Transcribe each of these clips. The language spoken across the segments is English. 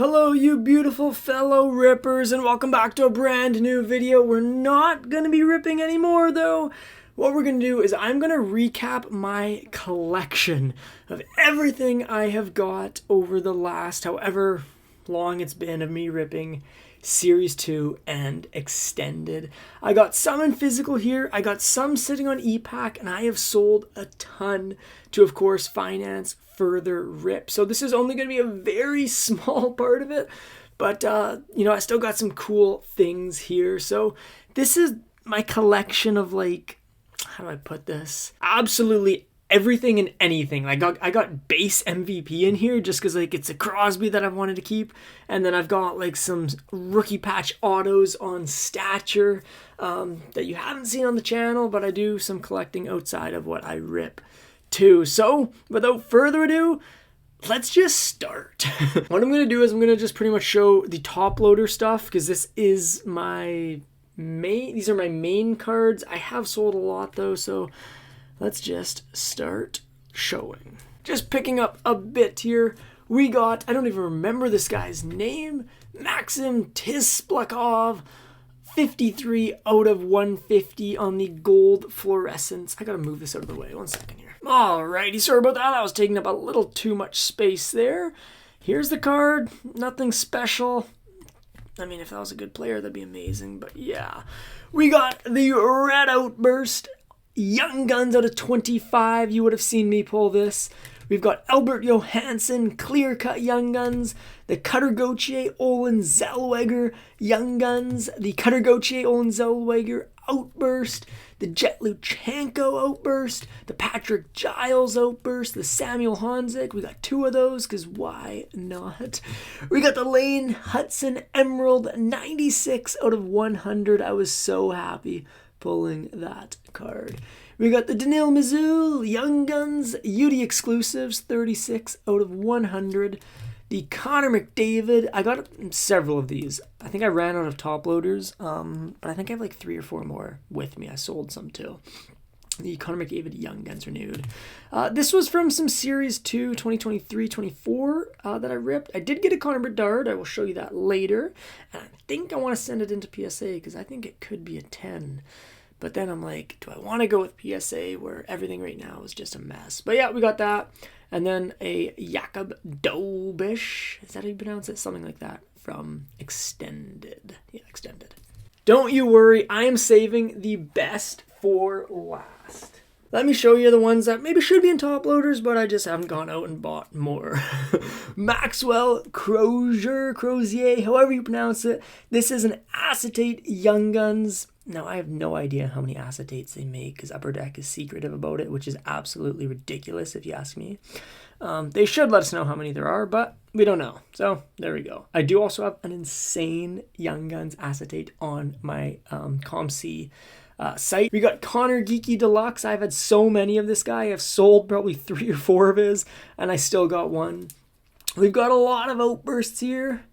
Hello you beautiful fellow rippers, and welcome back to a brand new video. We're not going to be ripping anymore though. What we're going to do is I'm going to recap my collection of everything I have got over the last however long it's been of me ripping Series 2 and Extended. I got some in physical here, I got some sitting on ePack, and I have sold a ton to, of course, finance further rip. So this is only going to be a very small part of it, but I still got some cool things here. So this is my collection of, like, how do I put this? Absolutely everything and anything. I got base MVP in here just because, like, it's a Crosby that I wanted to keep, and then I've got like some rookie patch autos on stature that you haven't seen on the channel, but I do some collecting outside of what I rip too. So without further ado, let's just start. What I'm gonna do is I'm gonna just pretty much show the top loader stuff because this is my main. These are my main cards. I have sold a lot though, so let's just start showing. Just picking up a bit here. We got, I don't even remember this guy's name, Maxim Tisplakov, 53 out of 150 on the gold fluorescence. I gotta move this out of the way, 1 second here. Alrighty, sorry about that. I was taking up a little too much space there. Here's the card, nothing special. I mean, if that was a good player, that'd be amazing, but yeah. We got the Red Outburst, Young Guns out of 25. You would have seen me pull this. We've got Albert Johansson, Clear Cut Young Guns, the Cutter Gauthier, Olin Zellweger Young Guns, the Cutter Gauthier, Olin Zellweger Outburst, the Jet Luchenko Outburst, the Patrick Giles Outburst, the Samuel Honzik. We got two of those because why not? We got the Lane Hudson Emerald, 96 out of 100. I was so happy pulling that card. We got the Daniil Mizul Young Guns UD Exclusives, 36 out of 100. The Connor McDavid, I got several of these. I think I ran out of top loaders, but I think I have like 3 or 4 more with me. I sold some too. The Connor McDavid Young Guns renewed. This was from some Series 2 2023-24 that I ripped. I did get a Connor Bedard. I will show you that later. And I think I want to send it into PSA because I think it could be a 10. But then I'm like, do I want to go with PSA where everything right now is just a mess? But yeah, we got that. And then a Jakob Dobish. Is that how you pronounce it? Something like that from Extended. Yeah, Extended. Don't you worry. I am saving the best for last. Let me show you the ones that maybe should be in top loaders, but I just haven't gone out and bought more. Maxwell Crozier, however you pronounce it. This is an acetate Young Guns. Now, I have no idea how many acetates they make because Upper Deck is secretive about it, which is absolutely ridiculous if you ask me. They should let us know how many there are, but we don't know. So there we go. I do also have an insane Young Guns acetate on my COMC site. We got Connor Geeky Deluxe. I've had so many of this guy. I've sold probably 3 or 4 of his, and I still got one. We've got a lot of outbursts here.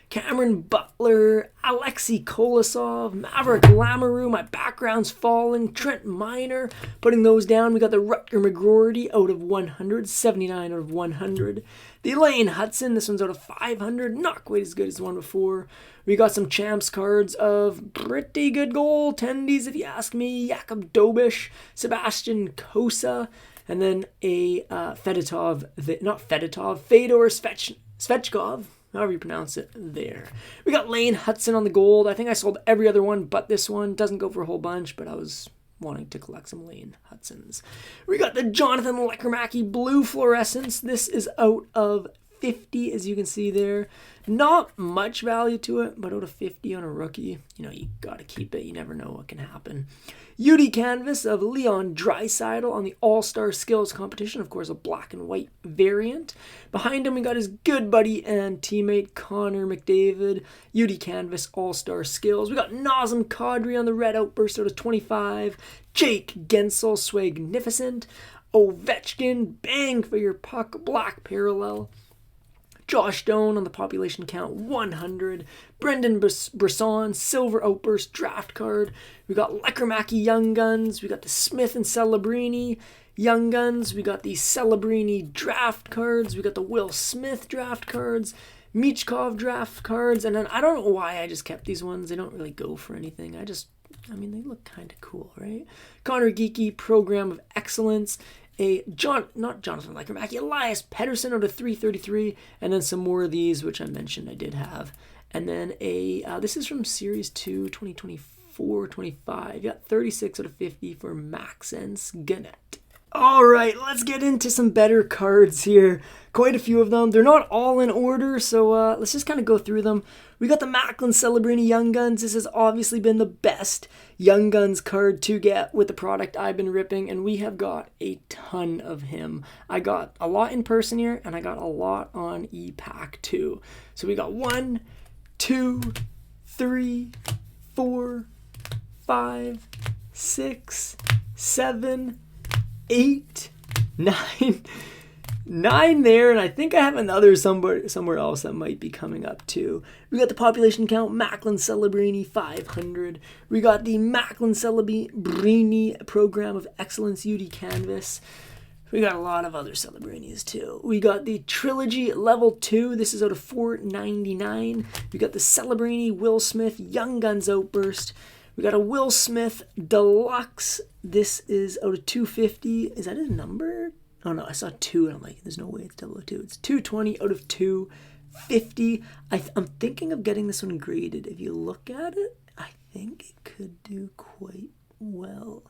Cameron Butler, Alexei Kolosov, Maverick Lamoureux, my background's falling, Trent Miner, putting those down. We got the Rutger McGroarty out of 100, 79 out of 100. The Lane Hudson, this one's out of 500, not quite as good as the one before. We got some Champs cards of pretty good goaltendies, if you ask me. Jakob Dobish, Sebastian Kosa, and then a Fedor Svechkov. However you pronounce it there. We got Lane Hudson on the gold. I think I sold every other one but this one. Doesn't go for a whole bunch, but I was wanting to collect some Lane Hudsons. We got the Jonathan Lekramacky blue fluorescence. This is out of 50, as you can see there. Not much value to it, but out of 50 on a rookie, you got to keep it. You never know what can happen. UD canvas of Leon Draisaitl on the All-Star Skills competition. Of course, a black and white variant. Behind him, we got his good buddy and teammate Connor McDavid. UD canvas All-Star Skills. We got Nazem Kadri on the Red Outburst out of 25. Jake Gensel, Swagnificent. Ovechkin, bang for your puck, black parallel. Josh Stone on the population count 100. Brendan Brisson, Silver Outburst draft card. We got Lekramacky Young Guns. We got the Smith and Celebrini Young Guns. We got the Celebrini draft cards. We got the Will Smith draft cards. Michkov draft cards, and then I don't know why I just kept these ones. They don't really go for anything. I mean, they look kind of cool, right? Connor Geeky, Program of Excellence, not Jonathan Lekermacki, Elias Pettersson out of 333, and then some more of these, which I mentioned I did have. And then this is from Series 2, 2024-25. Yeah, 36 out of 50 for Maxence Gannett. All right, let's get into some better cards here. Quite a few of them. They're not all in order, so let's just kind of go through them. We got the Macklin Celebrini Young Guns. This has obviously been the best Young Guns card to get with the product I've been ripping, and we have got a ton of him. I got a lot in person here, and I got a lot on e-pack too. So we got 1, 2, 3, 4, 5, 6, 7, 8, 9 there, and I think I have another somewhere else that might be coming up too. We got the population count Macklin Celebrini 500. We got the Macklin Celebrini Program of Excellence UD Canvas. We got a lot of other Celebrinis too. We got the Trilogy Level 2. This is out of 499. We got the Celebrini Will Smith Young Guns Outburst. We got a Will Smith Deluxe. This is out of 250. Is that his number? Oh no, I saw 2 and I'm like, there's no way it's 002. It's 220 out of 250. I'm thinking of getting this one graded. If you look at it, I think it could do quite well.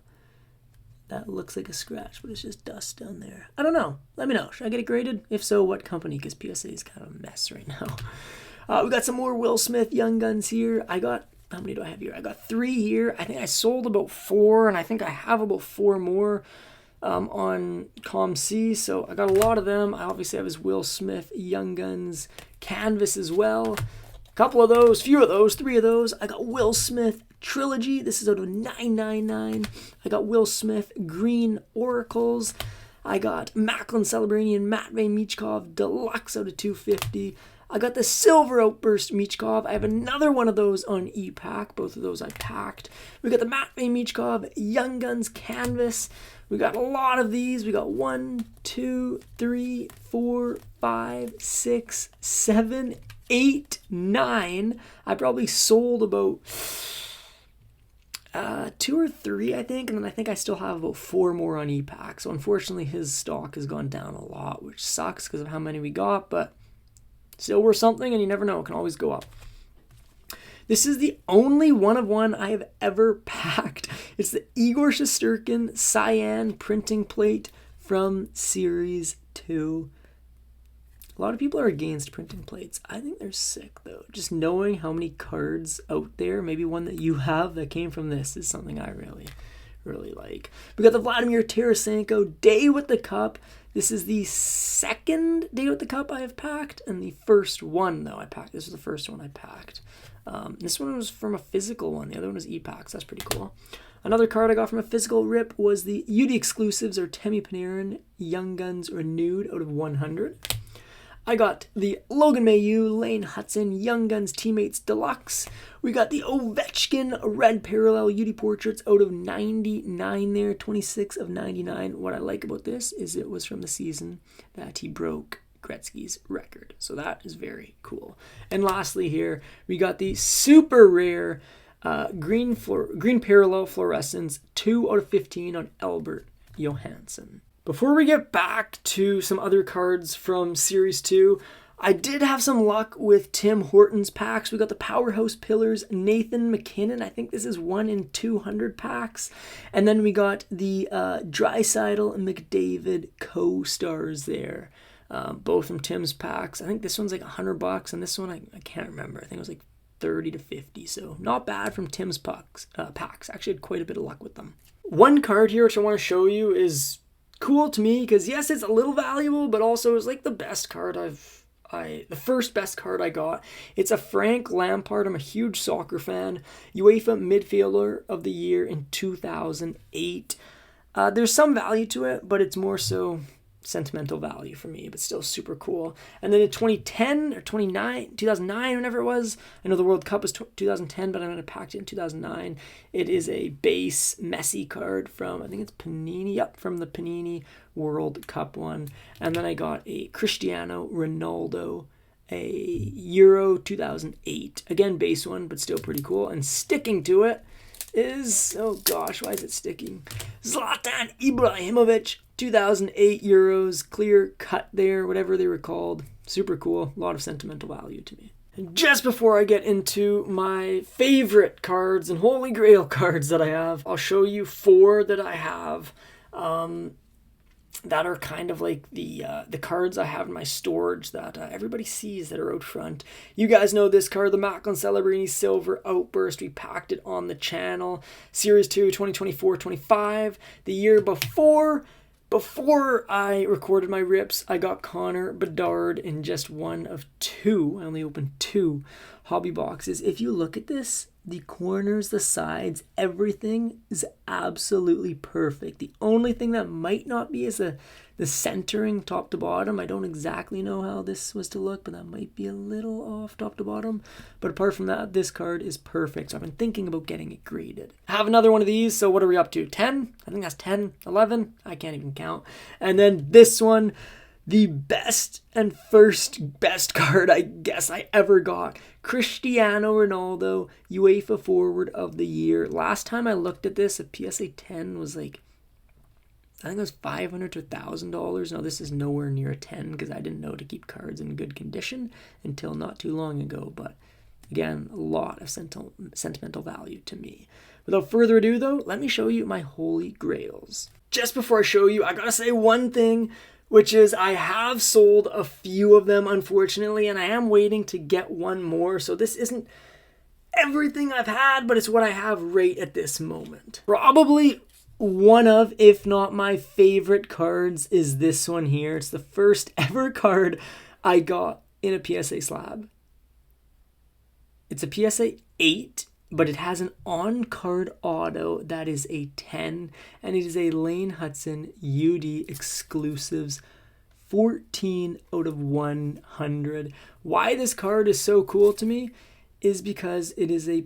That looks like a scratch, but it's just dust down there. I don't know. Let me know. Should I get it graded? If so, what company? Because PSA is kind of a mess right now. We got some more Will Smith Young Guns here. How many do I have here? I got 3 here. I think I sold about 4, and I think I have about 4 more on COMC. So I got a lot of them. I obviously have his Will Smith Young Guns canvas as well. A couple of those, few of those, 3 of those. I got Will Smith Trilogy. This is out of 999. I got Will Smith Green Oracles. I got Macklin Celebrini and Matvey Michkov Deluxe out of 250. I got the Silver Outburst Michkov. I have another one of those on e-pack. Both of those I packed. We got the Matvey Michkov Young Guns Canvas. We got a lot of these. We got 1, 2, 3, 4, 5, 6, 7, 8, 9. I probably sold about 2 or 3, I think, and then I think I still have about 4 more on e-pack. So unfortunately, his stock has gone down a lot, which sucks because of how many we got, but still worth something, and you never know, it can always go up. This is the only one of one I have ever packed. It's the Igor Shesterkin Cyan printing plate from Series 2. A lot of people are against printing plates. I think they're sick, though. Just knowing how many cards out there, maybe one that you have that came from this, is something I really like. We got the Vladimir Tarasenko Day with the Cup. This is the second Day with the Cup I have packed, and the first one, though, I packed. This was the first one I packed. This one was from a physical one. The other one was e-packs. That's pretty cool. Another card I got from a physical rip was the UD Exclusives or Temi Panarin Young Guns Renewed out of 100. I got the Logan Mailloux, Lane Hudson, Young Guns Teammates Deluxe. We got the Ovechkin Red Parallel UD Portraits out of 99 there, 26 of 99. What I like about this is it was from the season that he broke Gretzky's record. So that is very cool. And lastly here, we got the super rare green Parallel Fluorescence 2 out of 15 on Albert Johansson. Before we get back to some other cards from Series 2, I did have some luck with Tim Hortons packs. We got the Powerhouse Pillars Nathan McKinnon. I think this is 1 in 200 packs. And then we got the Draisaitl and McDavid co-stars there. Both from Tim's packs. I think this one's like $100, and this one I can't remember. I think it was like 30 to 50. So not bad from Tim's packs. Actually had quite a bit of luck with them. One card here which I want to show you is cool to me because yes, it's a little valuable, but also it's like the best card the first best card I got. It's a Frank Lampard. I'm a huge soccer fan. UEFA Midfielder of the Year in 2008. There's some value to it, but it's more so sentimental value for me, but still super cool. And then in 2010 or 2009, whenever it was, I know the World Cup was 2010, but I packed it in 2009. It is a base Messi card from, I think it's Panini, from the Panini World Cup one. And then I got a Cristiano Ronaldo a Euro 2008. Again, base one, but still pretty cool. And sticking to it is, oh gosh, why is it sticking? Zlatan Ibrahimovic, 2008 Euros, clear cut there, whatever they were called. Super cool, a lot of sentimental value to me. And just before I get into my favorite cards and holy grail cards that I have, I'll show you 4 that I have that are kind of like the cards I have in my storage that everybody sees that are out front. You guys know this card, the Macklin Celebrini Silver Outburst. We packed it on the channel. Series 2, 2024-25. The year before I recorded my rips, I got Connor Bedard in just one of 2. I only opened 2 hobby boxes. If you look at this, the corners, the sides, everything is absolutely perfect. The only thing that might not be is the centering top to bottom. I don't exactly know how this was to look, but that might be a little off top to bottom. But apart from that, this card is perfect. So I've been thinking about getting it graded. I have another one of these. So what are we up to? 10? I think that's 10, 11. I can't even count. And then this one, the best and first best card I guess I ever got. Cristiano Ronaldo, UEFA Forward of the Year. Last time I looked at this, a PSA 10 was like, I think it was $500 to $1,000. Now this is nowhere near a 10 because I didn't know to keep cards in good condition until not too long ago. But again, a lot of sentimental value to me. Without further ado though, let me show you my holy grails. Just before I show you, I gotta say one thing, which is I have sold a few of them, unfortunately, and I am waiting to get one more. So this isn't everything I've had, but it's what I have right at this moment. Probably one of, if not my favorite cards, is this one here. It's the first ever card I got in a PSA slab. It's a PSA 8. But it has an on-card auto that is a 10, and it is a Lane Hudson UD Exclusives 14 out of 100. Why this card is so cool to me is because it is a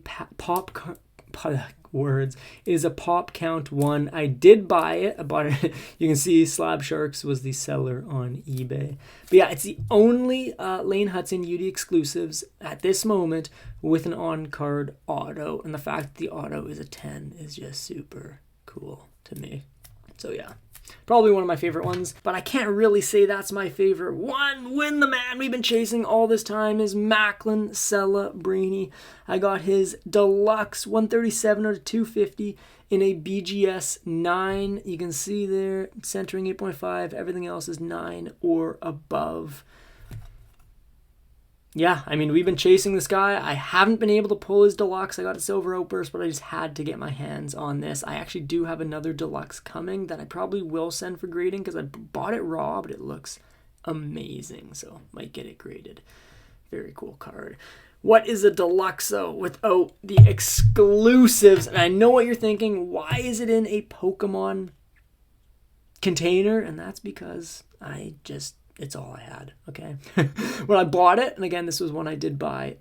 it is a pop count 1. I did buy it. I bought it. You can see Slab Sharks was the seller on eBay. But yeah, it's the only Lane Hudson UD Exclusives at this moment with an on-card auto. And the fact that the auto is a 10 is just super cool to me. So yeah, probably one of my favorite ones, but I can't really say that's my favorite one when the man we've been chasing all this time is Macklin Celebrini. I got his deluxe 137 out of 250 in a BGS 9. You can see there, centering 8.5, everything else is 9 or above. Yeah, I mean, we've been chasing this guy. I haven't been able to pull his deluxe. I got a silver outburst, but I just had to get my hands on this. I actually do have another deluxe coming that I probably will send for grading because I bought it raw, but it looks amazing. So might get it graded. Very cool card. What is a deluxe though without the exclusives? And I know what you're thinking. Why is it in a Pokemon container? And that's because it's all I had, okay? When I bought it, and again, this was one I did buy,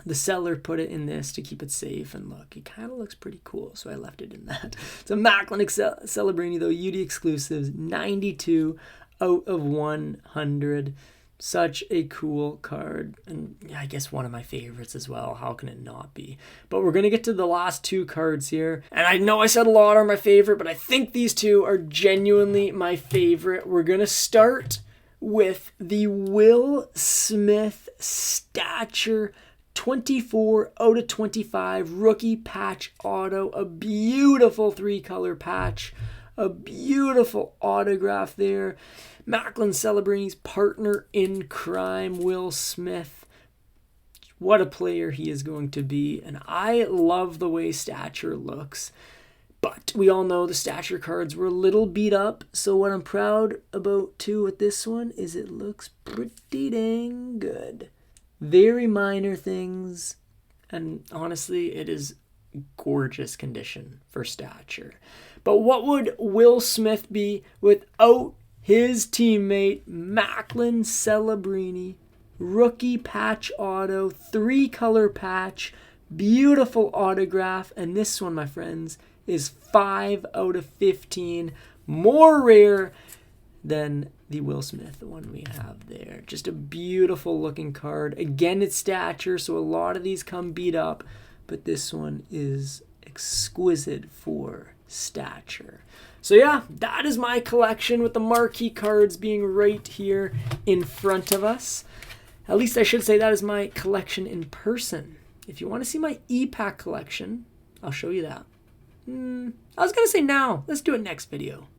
the seller put it in this to keep it safe, and look, it kind of looks pretty cool, so I left it in that. It's a Macklin Celebrini, though, UD Exclusives, 92 out of 100. Such a cool card, and yeah, I guess one of my favorites as well. How can it not be? But we're going to get to the last 2 cards here, and I know I said a lot are my favorite, but I think these 2 are genuinely my favorite. We're going to start with the Will Smith Stature 24 out of 25 rookie patch auto, a beautiful 3-color patch, a beautiful autograph there. Macklin Celebrini's partner in crime, Will Smith. What a player he is going to be. And I love the way Stature looks. But we all know the Stature cards were a little beat up. So what I'm proud about too with this one is it looks pretty dang good. Very minor things. And honestly, it is gorgeous condition for Stature. But what would Will Smith be without his teammate, Macklin Celebrini, rookie patch auto, 3-color patch, beautiful autograph, and this one, my friends, is 5 out of 15. More rare than the Will Smith, the one we have there. Just a beautiful looking card. Again, it's stature, so a lot of these come beat up, but this one is exquisite for stature. So yeah, that is my collection with the marquee cards being right here in front of us. At least I should say that is my collection in person. If you want to see my e-pack collection, I'll show you that. I was going to say now. Let's do it next video.